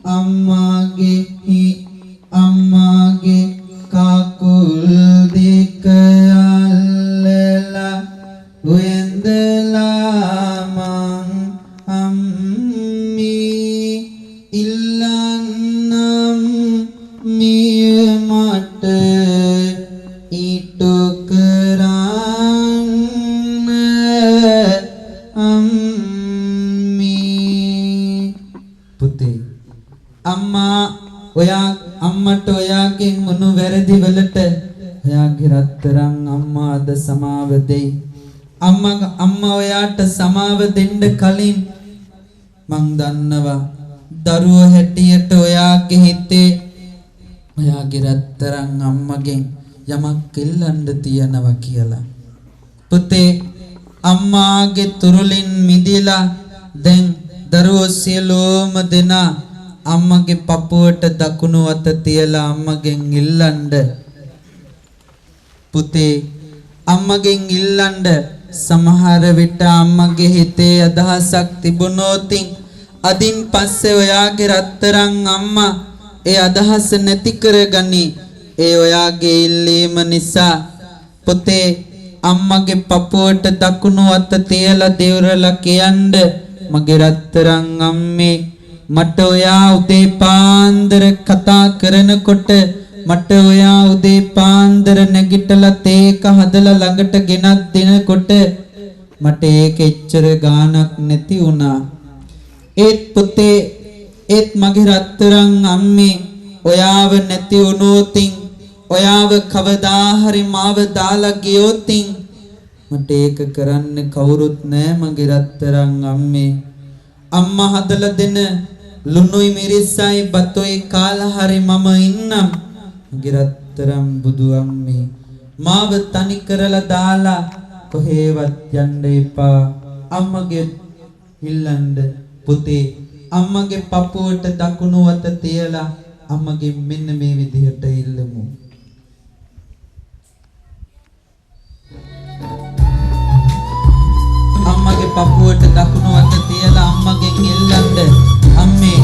අම්මාගේ කකුල් දෙක අල්ලලා වෙන්දලා මං අම්මී ඉල්ලන්නම් මිය මට ඊටු කරන්න අම්මී පුතේ අම්මා අම්මට ඔයාගෙන් මොන වැරදි වලට ඔයාගේ රත්තරන් අම්මා අද සමාව දෙයි අම්මා ඔයාට සමාව දෙන්න කලින් මං දන්නවා දරුවෝ හැටියට ඔයාගේ හිතේ ඔයාගේ රත්තරන් අම්මගෙන් යමක් ඉල්ලන්න තියනවා කියලා පුතේ අම්මාගේ තුරුලින් මිදිලා දැන් දරුවෝ සියලුම දෙනා අම්මගේ පපුවට දකුණු අත තියලා අම්මගෙන් ඉල්ලන්න පුතේ අම්මගෙන් ඉල්ලන්න සමහර විට අම්මගේ හිතේ අදහසක් තිබුණොත් අදින් පස්සේ ඔයාගේ රත්තරන් අම්මා ඒ අදහස නැති කරගනි ඒ ඔයාගේ ඉල්ලීම නිසා පුතේ අම්මගේ පපුවට දකුණු අත තියලා දෙවරලා කියන්න මගේ රත්තරන් අම්මේ මට ඔයා උදේ පාන්දර කතා කරනකොට මට ඔයා උදේ පාන්දර නැගිටලා තේක හදලා ළඟට ගෙනත් දෙනකොට මට ඒක එච්චර ගාණක් නැති වුණා ඒත් පුතේ ඒත් මගේ රත්තරන් අම්මේ ඔයාව නැති වුණොත් ඔයාව කවදා හරි මාව දාලා ගියොත් මට ඒක කරන්න කවුරුත් නැහැ මගේ රත්තරන් අම්මේ අම්මා හදලා දෙන ලුණුයි මිරිස්සයි බතොයි කාලා හරි මම ඉන්නම් මගේ රත්තරන් බුදු අම්මේ මාව තනි කරලා දාලා කොහෙවත් යන්න එපා අම්මගේ ඉල්ලන්න පුතේ අම්මගේ පපුවට දකුණු අත තියලා අම්මගේ මෙන්න මේ විදිහට ඉල්ලමු අම්මගේ පපුවට දකුණු අත තියලා අම්මගෙන් ඉල්ලන්න අම්මේ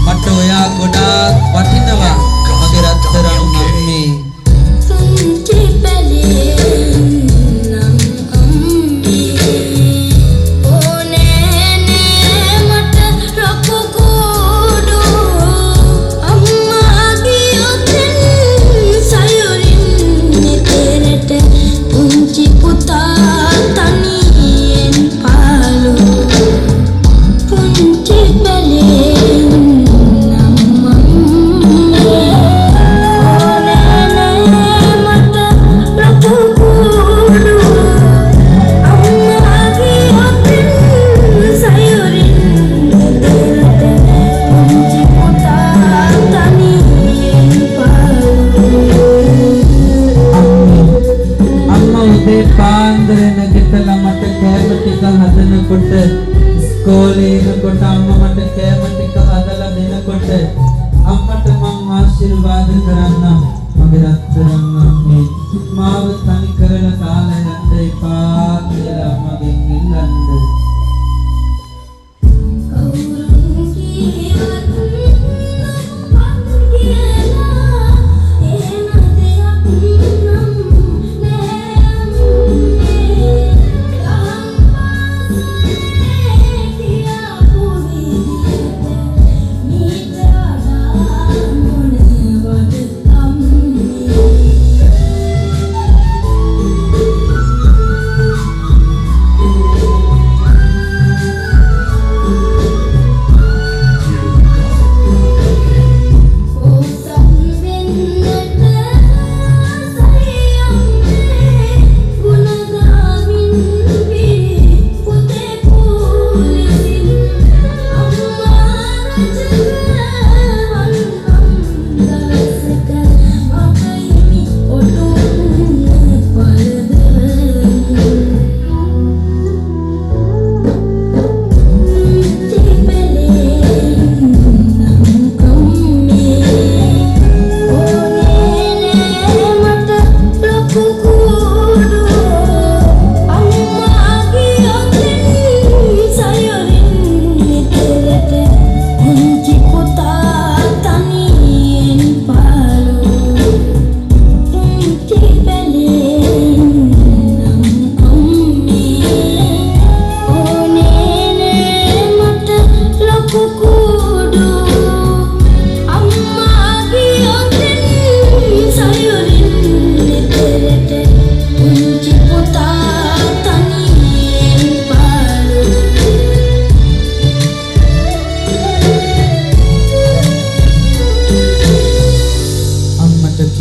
මට ඔයා ගොඩාක් වටිනවා මගේ රත්තරන් අම්මේ පුංචි බැලේ නම් අම්මේ ඕනේ නේ මට රොකු කුඩු අම්මා ගියොත් සයුරින් නිතරට පුංචි පුතා තනියෙන් පාලු පුංචි බැලේ නම්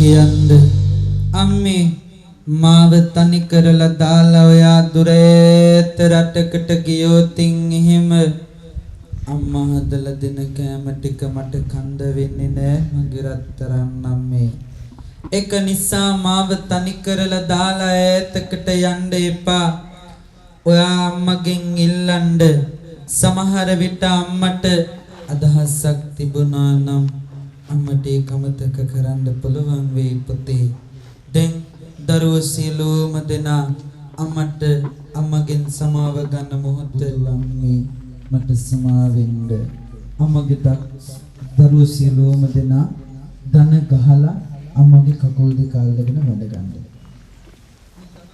කියන්න අම්මේ මාව තනි කරලා දාලා ඔයා දුරේත රටකට ගියොතින් එහෙම අම්මා හදලා දෙන කෑම ටික මට කන්න වෙන්නේ නෑ මගේ රත්තරන් අම්මේ. ඒක නිසා මාව තනි කරලා දාලා ඈතකට යන්න එපා. ඔයා අම්මගෙන් ඉල්ලන්න. සමහර විට අම්මට අදහසක් තිබුණා නම් අම්මට ඒක අමතක කරන්න පුළුවන් වෙයි පුතේ. දැන් දරුවෝ සියලුම දෙනා අම්මට අම්මගෙන් සමාව ගන්න මොහොත ලම්මේ මට සමාවෙන්න. අම්මගේ දරුවෝ සියලුම දෙනා දන ගහලා අම්මගේ කකුල් දෙක අල්ලගෙන වැඩ ගන්න.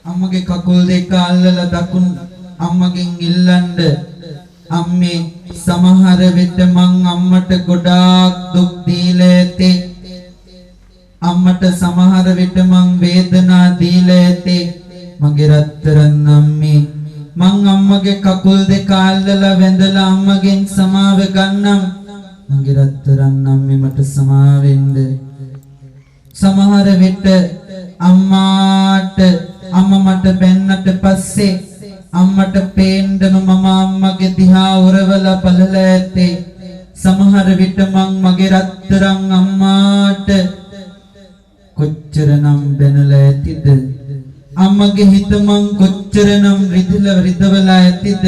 අම්මගේ කකුල් දෙක අල්ලලා දකුණු අම්මගෙන් ඉල්ලන්න. අම්මේ සමහර විට මං අම්මට ගොඩාක් දුක් දීලා ඇති. අම්මට සමහර විට මං වේදනා දීලා ඇති. මගේ රත්තරන් අම්මේ මං අම්මගේ කකුල් දෙක අල්ලලා වැඳලා අම්මගෙන් සමාව ගන්නම්. මගේ රත්තරන් අම්මේ මට සමාවෙන්න. සමහර විට අම්මා මට බැන්නට පස්සේ අම්මට පේන්නම මම අම්මගේ දිහා උරවලා බලලා ඇත්තේ. සමහර විට මං මගේ රත්තරන් අම්මාට කොච්චරනම් බැනලා ඇතිද. අම්මගේ හිත මං කොච්චරනම් රිදවලා ඇතිද.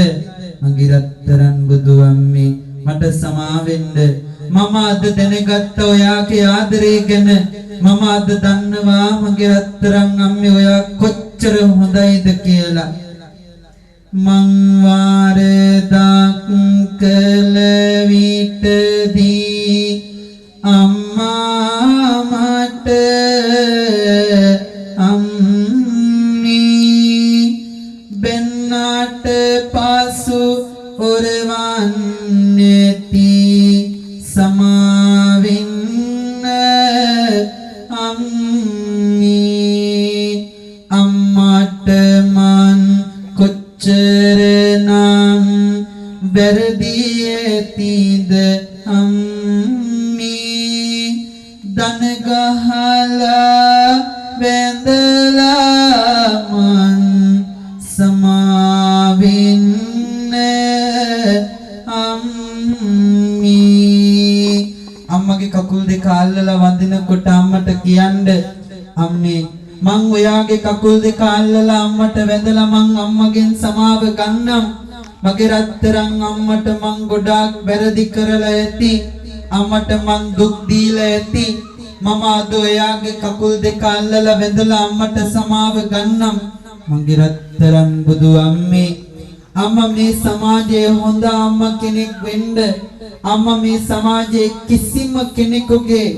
මගේ රත්තරන් බුදු අම්මේ මට සමාවෙන්න. මම අද දැනගත්ත ඔයාගේ ආදරය ගැන. මම අද දන්නවා මගේ රත්තරන් අම්මේ ඔයා කොච්චර හොඳයිද කියලා. මං වාරදක් කළ විටදී අම්මා මට අම්මී බෙන්නට පසු ඔරවන්නේති සමාවෙන්න අම්මී. අම්මට මන් කොච්චරනම් වැරදි ඇතිද අම්මී. දන ගහලා වැඳලා මන් සමාවෙන්න අම්මී. අම්මගේ කකුල් දෙක අල්ලලා වඳිනකොට අම්මට කියන්න අම්මේ මං ඔයාගේ කකුල් දෙක අල්ලලා අම්මට වැඳලා මං අම්මගෙන් සමාව ගන්නම්. මගේ රත්තරන් අම්මට මං ගොඩාක් වැරදි කරලා ඇති. අම්මට මං දුක් දීලා ඇති. මම අද ඔයාගේ කකුල් දෙක අල්ලලා වැඳලා අම්මට සමාව ගන්නම්. මගේ රත්තරන් බුදු අම්මේ අම්මා මේ සමාජයේ හොඳ අම්මා කෙනෙක් වෙන්න. අම්මා මේ සමාජයේ කිසිම කෙනෙකුගේ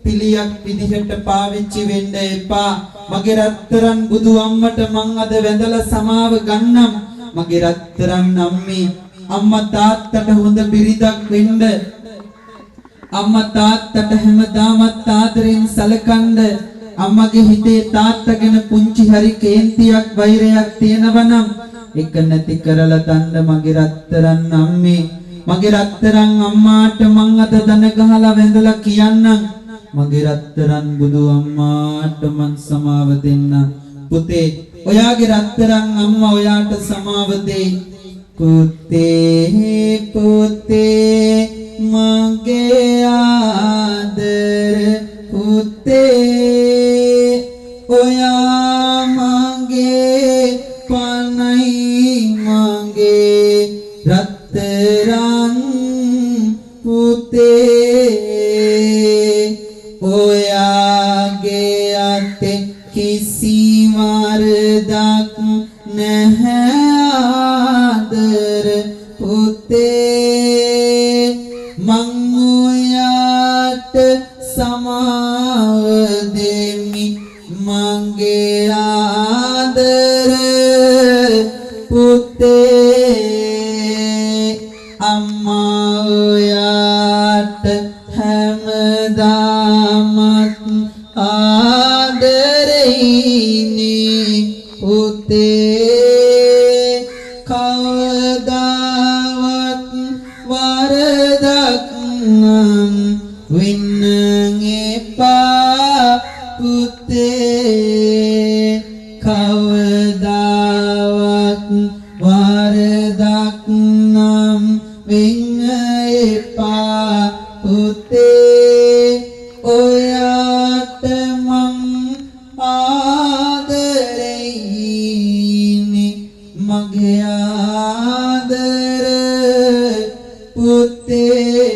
පිළියක් විදිහට පාවිච්චි වෙන්න එපා. මගේ රත්තරන් බුදු අම්මට මං අද වැඳලා සමාව ගන්නම්. මගේ රත්තරන් අම්මේ අම්මා තාත්තට හොඳ බිරිඳක් වෙන්න. අම්මා තාත්තට හැමදාමත් ආදරෙන් සලකන්න. අම්මගේ හිතේ තාත්තා ගැන පුංචි හරි කේන්තියක් වෛරයක් තියෙනවනම් ඒක නැති කරලා තන්න මගේ රත්තරන් අම්මේ. මගේ රත්තරන් අම්මාට මං අද දන ගහලා වැඳලා කියන්නම්. මගේ රත්තරන් බුදු අම්මාට මං සමාව දෙන්න. පුතේ ඔයාගේ රත්තරන් අම්මා ඔයාට සමාව දෙයි. පුතේ පුතේ මගේ ආදර පුතේ ඔයා මගේ පනයි මගේ රත්තරන් පුතේ. ඔයාගේ අතේ කිසි වරදක් නැහැ ආදර පුතේ. මං ඔයාට සමාව දෙමි මගේ ආදර පුතේ. අම්මා ඔයාට හැමදාමත් ආදරෙයිනේ පුතේ. කවදාවත් වරදක් නම් වෙන්න එපා පුතේ ඔයාට මං ආදරෙයිනේ මගේ ආදර පුතේ.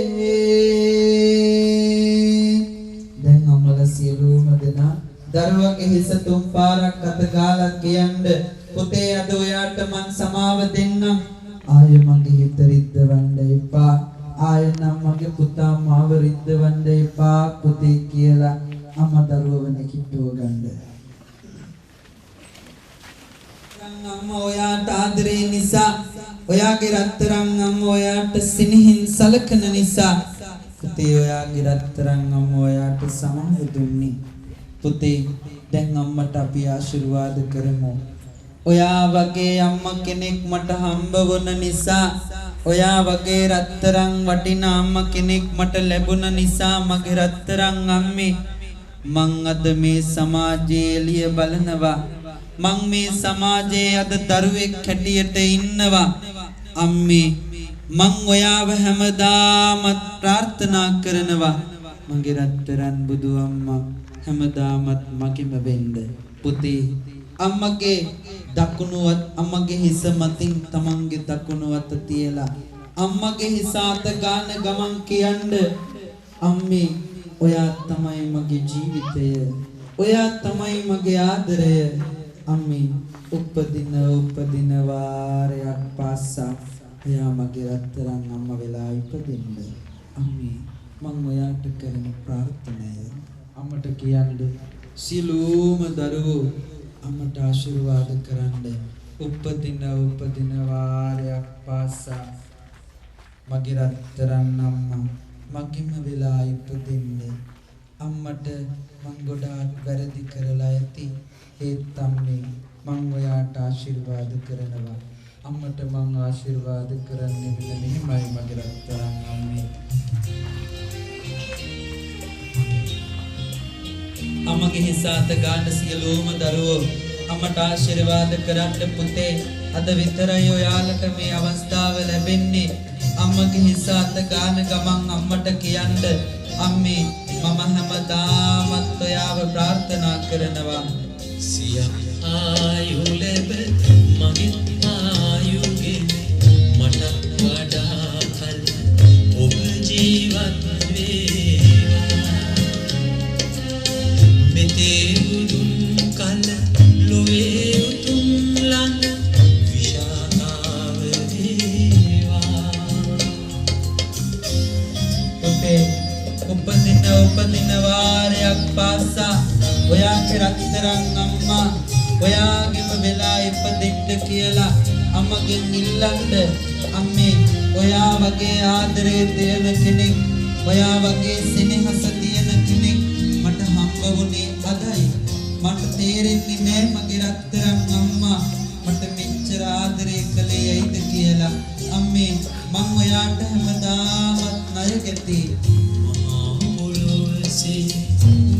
දැන් අම්මලා සියලුම දෙනා දරුවගේ හිස තුන් පාරක් අත ගාලා කියන්න පුතේ අද ඔයාට මං සමාව දෙන්නම්. ආය මගේ හිත රිද්දවන්න එපා. ආය නම් මගේ පුතා මාව රිද්දවන්න එපා පුතේ කියලා අම්මා දරුවව නැකිටුව ගන්න. අම්මා ඔයාට ආදරේ නිසා ඔයාගේ රත්තරන් අම්මා ඔයාට සිනහින් සලකන නිසා පුතේ ඔයාගේ රත්තරන් අම්මා ඔයාට සමාව දුන්නේ. පුතේ දැන් අම්මට අපි ආශිර්වාද කරමු. ඔයා වගේ අම්මා කෙනෙක් මට හම්බ වුණ නිසා ඔයා වගේ රත්තරන් වටිනා අම්මා කෙනෙක් මට ලැබුණ නිසා මගේ රත්තරන් අම්මේ මං අද මේ සමාජයේ එළිය බලනවා. මං මේ සමාජයේ අද දරුවෙක් හැටියට ඉන්නවා. අම්මේ මං ඔයාව හැමදාමත් ප්‍රාර්ථනා කරනවා මගේ රත්තරන් බුදු අම්මා හැමදාමත් මගෙම වෙන්න. පුතේ අම්මගේ දකුණුවත් අම්මගේ හිස මතින් තමන්ගේ දකුණු අත තියලා අම්මගේ හිස අත ගන්න ගමන් කියන්න අම්මේ ඔයා තමයි මගේ ජීවිතය. ඔයා තමයි මගේ ආදරය. අම්මේ උපදින වාරයක් පාසා ඔයා මගේ රත්තරන් අම්මා වෙලා ඉපදෙන්න. අම්මේ මං ඔයාට කරන ප්‍රාර්ථනාව අම්මට කියන්න සියලුම දරුවෝ අම්මට ආශිර්වාද කරන්න. උපදින වාරයක් පාසා මගේ රත්තරන් අම්මා මගෙම වෙලා ඉපදෙන්න. අම්මට මං ගොඩාක් වැරදි කරලා ඇති. ඒත් අම්මේ මං ඔයාට ආශිර්වාද කරනවා. අම්මට මං ආශිර්වාද කරන්නේ මෙහෙමයි මගේ රත්තරන් අම්මේ. අම්මගේ හිස අත ගන්න සියලුම දරුවෝ අම්මට ආශිර්වාද කරන්න පුතේ. අද විතරයි ඔයාලට මේ අවස්ථාව ලැබෙන්නේ. අම්මගේ හිස අත ගන්න ගමන් අම්මට කියන්න අම්මේ මම හැමදාමත් ඔයාව ප්‍රාර්ථනා කරනවා. සියක් ආයු ලැබ මගේ ආයුගේ මට වඩා කල ඔබ ජීවත් වේවා. මෙතේ බුදුන් කල ලොවේ උතුම් ලන්න විශාකාව වේවා. පුතේ උපදින වාරයක් පාසා ඔයාගේ රත්තරන් අම්මා ඔයාගෙම වෙලා ඉපදෙන්න කියලා අම්මගෙන් ඉල්ලන්න. අම්මේ ඔයා වගේ ආදරේ දෙන කෙනෙක් ඔයා වගේ සෙනෙහස තියෙන කෙනෙක් මට හම්බ වුණේ අදයි. මට තේරෙන්නේ නෑ මගේ රත්තරන් අම්මා මට මෙච්චර ආදරේ කළේ ඇයිද කියලා. අම්මේ මං ඔයාට හැමදාමත් ණය ගැතේ. මහා පොළොවේ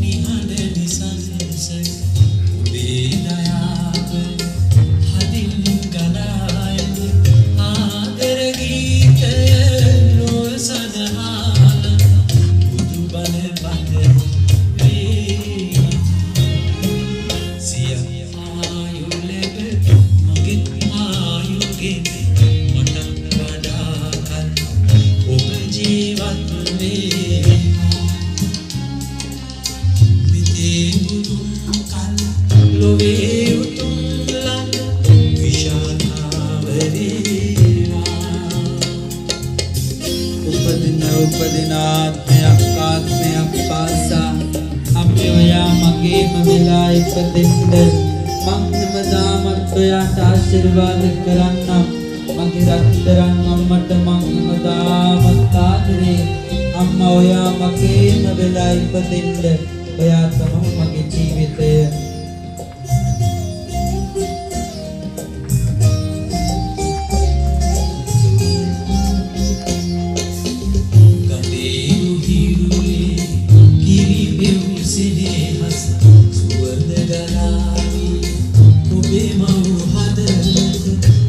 නිහඬ නිසංස ඔබේ දයාව හදින් ගලායන ආදර ගීතය නොසදහාන බුදු බණ බඳ වේ. සිය ආයු ලැබ මගේ ආයුගේ මට වඩා කල ඔබ ජීවත් වේ. ලොවේ උතුම් ලන්න විශාකාව වේවා. උපදින ආත්මයක් පාසා අම්මේ ඔයා මගේම වෙලා ඉපදෙන්න. මං හැමදාමත් ඔයාට ආශිර්වාද කරන්නම්. මගේ රත්තරන් අම්මට මං හැමදාමත් ආදරේ. අම්මා ඔයා මගේම වෙලා ඉපදෙන්න. ඔයා තමයි මගේ ජීවිතය.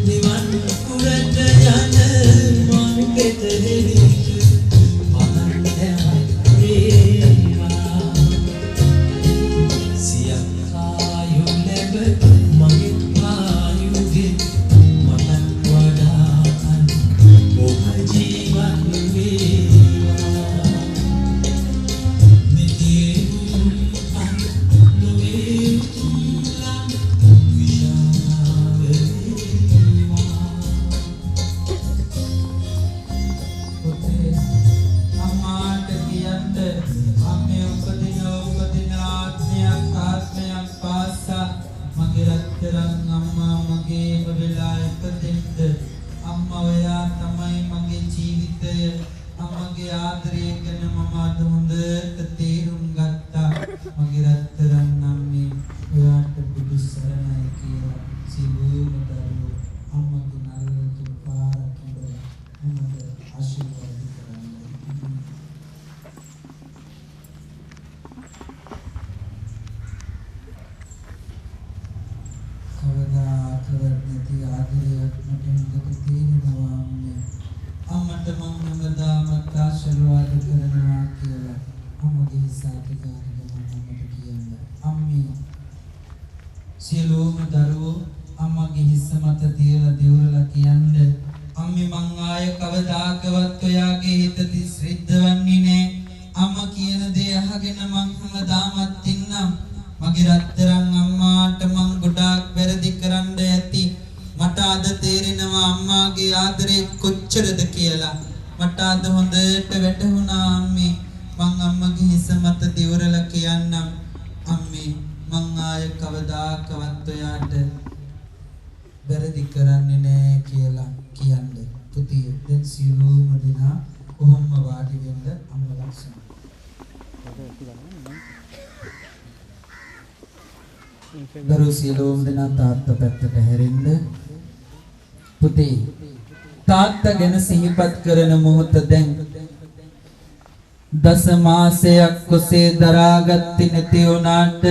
Nivan අම්මේ උපදින ආත්මයක් පාසා මගේ රත්තරන් අම්මා මගේම වෙලා ඉපදෙන්න. අම්මා ඔයා තමයි මගේ ජීවිතය. අම්මගේ ආදරය ගැන මම අද හොඳට තේරුම් ගත්තා. මගේ රත්තරන් අම්මේ ඔයාට බුදු සරණයි කියලා සිවුම දරුවෝ අම්මගේ නල්ලට පාරක් ඉඳලා අම්මට ආශිර්වාද කරන්නේ. කවදාකවත් නැති ආදරයක් මට හොඳට තේරෙනවා අම්මේ. අම්මට මම හැමදාමත් ආශිර්වාද කරනවා කියලා අම්මගේ හිසාට ගානකට කියන්න. අම්මේ සියලුම දරුවෝ අම්මගේ හිස මත තියලා දිවුරලා කියන්නේ අම්මේ මං ආය කවදාකවත් ඔයාගේ හිත තිස් රිද්දවන්නේ නෑ. අම්මා කියන දේ අහගෙන මං හැමදාමත් ඉන්නම්. මගේ රත්තරන් අම්මාට මං ගොඩාක් වැරදි කරන්න ඇති. මට අද තේරෙනවා අම්මාගේ ආදරේ කොච්චරද කියලා. මට අද හොඳට වැටහුණා අම්මේ. මං අම්මගේ හිස මත දිවුරලා කියන්නම් අම්මේ මං ආය කවදාකවත් ඔයාට වැරදි කරන්නේ නෑ කියලා කියන්න. පුතිය දැන් සියලුම දෙනා කොහොම වාඩි වෙන්න අම්මා ලක්ෂණ. දරු සියලුම දෙනා තාත්තා පැත්තට හැරෙන්න. පුතේ තාත්තා ගැන සිහිපත් කරන මොහොත දැන් දස මාසයක් කුසේ දරාගත්තේ නැති වුණාට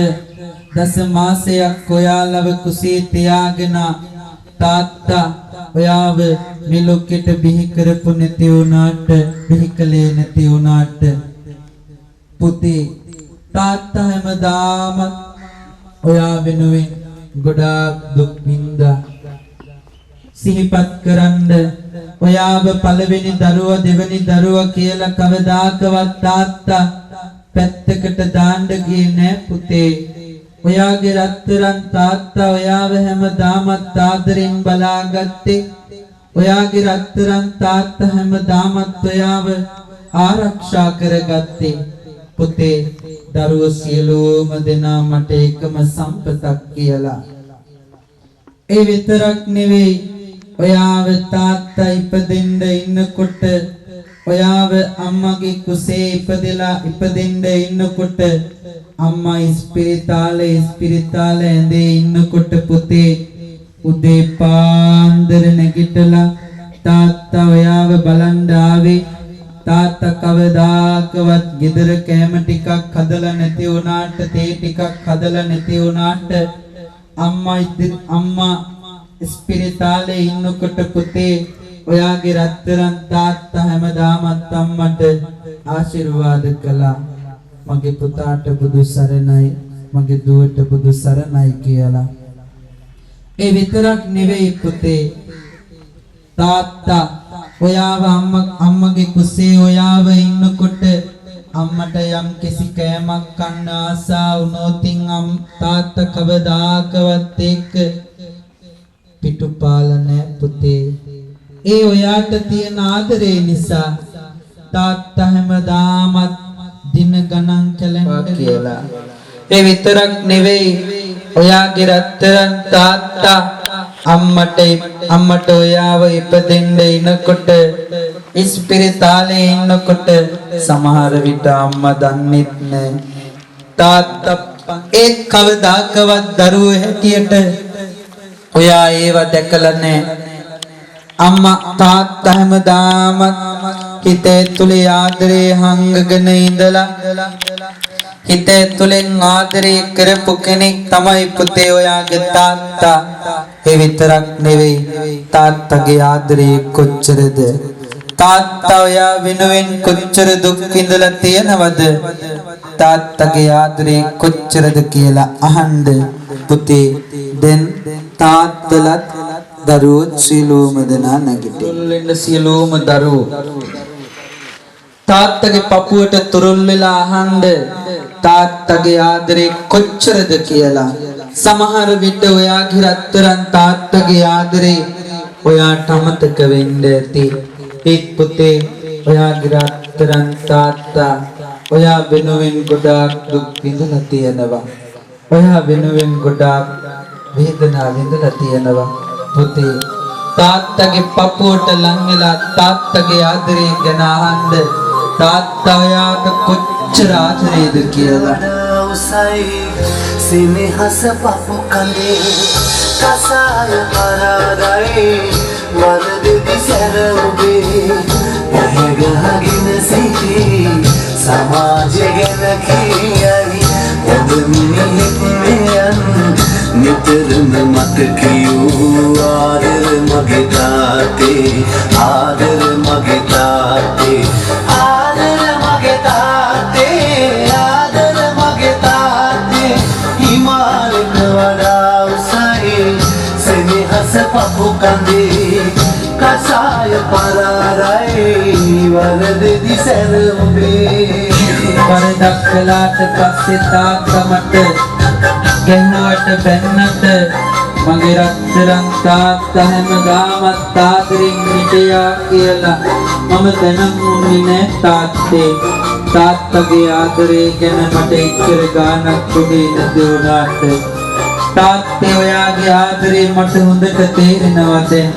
දස මාසයක් ඔයාලව කුසේ තියාගෙන තාත්තා ඔයාව මෙලොකෙට බිහි කරපු නැති වුණාට බිහි කලේ නැති වුණාට පුතේ තාත්තා හැමදාම ඔයා වෙනුවෙන් ගොඩාක් දුක් විඳා. සිහිපත් කරන්ද ඔයාව පළවෙනි දරුවා දෙවෙනි දරුවා කියලා කවදාකවත් තාත්තා පැත්තකට දාන්න ගියේ නෑ පුතේ. ඔයාගේ රත්තරන් තාත්තා ඔයාව හැමදාමත් ආදරෙන් බලාගත්තේ. ඔයාගේ රත්තරන් තාත්තා හැමදාමත් ඔයාව ආරක්ෂා කරගත්තේ. පුතේ දරුවෝ සියලුම දෙනා මට එකම සම්පතක් කියලා. ඒ විතරක් නෙවෙයි ඔයාව තාත්තා ඉපදෙන්න ඉන්නකොට ඔයාව අම්මගේ කුසේ ඉපදෙන්න ඉන්නකොට අම්මා ඉස්පිරිතාලේ ඇඳේ ඉන්නකොට පුතේ උදේ පාන්දර නැගිටලා තාත්තා ඔයාව බලන්න ආවේ. තාත්තා කවදාකවත් ගෙදර කෑම ටිකක් හදලා නැති වුණාට තේ ටිකක් හදලා නැති වුණාට අම්මා ඉස්පිරිතාලේ ඉන්නකොට පුතේ ඔයාගේ රත්තරන් තාත්තා හැමදාමත් අම්මට ආශිර්වාද කළා. මගේ පුතාට බුදු සරණයි මගේ දුවට බුදු සරණයි කියලා. ඒ විතරක් නෙවෙයි පුතේ තාත්තා ඔයාව අම්මගේ කුසේ ඔයාව ඉන්නකොට අම්මට යම් කිසි කෑමක් කන්න ආසා වුණොත් තාත්තා කවදාකවත් ඒක පිටුපාලනේ පුතේ. ඒ ඔයාට තියෙන ආදරේ නිසා තාත්තා හැමදාමත් දින ගණන් කැලෙන්නවා කියලා. ඒ විතරක් නෙවෙයි ඔයාගේ රත්තරන් තාත්තා අම්මට ඔයාව ඉපදෙන්න ඉනකොට ඉස්පිරිතාලේ ඉන්නකොට සමහර විට අම්මා දන්නෙත් නෑ තාත්තා ඒ කවදාකවත් දරුවෝ හැටියට ඔයා ඒව දැකලා නෑ. අම්මා තාත්තා හැමදාම හිතේ තුලේ ආදරේ හංගගෙන ඉඳලා හිතේ තුලින් ආදරේ කරපු කෙනෙක් තමයි පුතේ ඔයාගේ තාත්තා. ඒ විතරක් නෙවෙයි තාත්තගේ ආදරේ කොච්චරද තාත්තා ඔයා වෙනුවෙන් කොච්චර දුක් විඳලා තියෙනවද තාත්තගේ ආදරේ කොච්චරද කියලා අහන්න පුතේ. දැන් තාත්තලත් දරුවෝ සියලුම දෙනා නැගිටින්න සියලුම දරුවෝ තාත්තගේ පපුවට තුරුල් වෙලා අහන්න තාත්තගේ ආදරේ කොච්චරද කියලා. සමහර විට ඔයාගේ රත්තරන් තාත්තගේ ආදරේ ඔයාට අමතක වෙන්න ඇති. එක් පුතේ ඔයාගේ රත්තරන් තාත්තා ඔයා වෙනුවෙන් ගොඩාක් දුක් විඳලා තියෙනවා. ඔයා වෙනුවෙන් ගොඩාක් වේදනා විඳලා තියෙනවා. පුතේ තාත්තගේ පපුවට ලං වෙලා තාත්තගේ ආදරේ ගැන අහන්න තාත්තා ඔයාට කොච්චර ආදරේද කියලා. usai sinehas papu kande kasaya paradai warde sarube ehagina siti samaje gana kiyai odmini meyan niterum mat kiyu adar mage taate adar mage taate adar mage taate adar mage taate himalak wada usai senehas papu kande kasaya pararai warde sarube වරදක් කළාට පස්සේ තාත්තා මට ගැහුවට බැන්නට මගේ රත්තරන් තාත්තා හැමදාමත් ආදරෙන් හිටියා කියලා මම දැනුන්නේ නෑ තාත්තේ. තාත්තගේ ආදරේ ගැන මට එච්චර ගානක් පොඩි නැති වුණාට තාත්තේ ඔයාගේ ආදරේ මට හොඳට තේරෙනවා දැන්.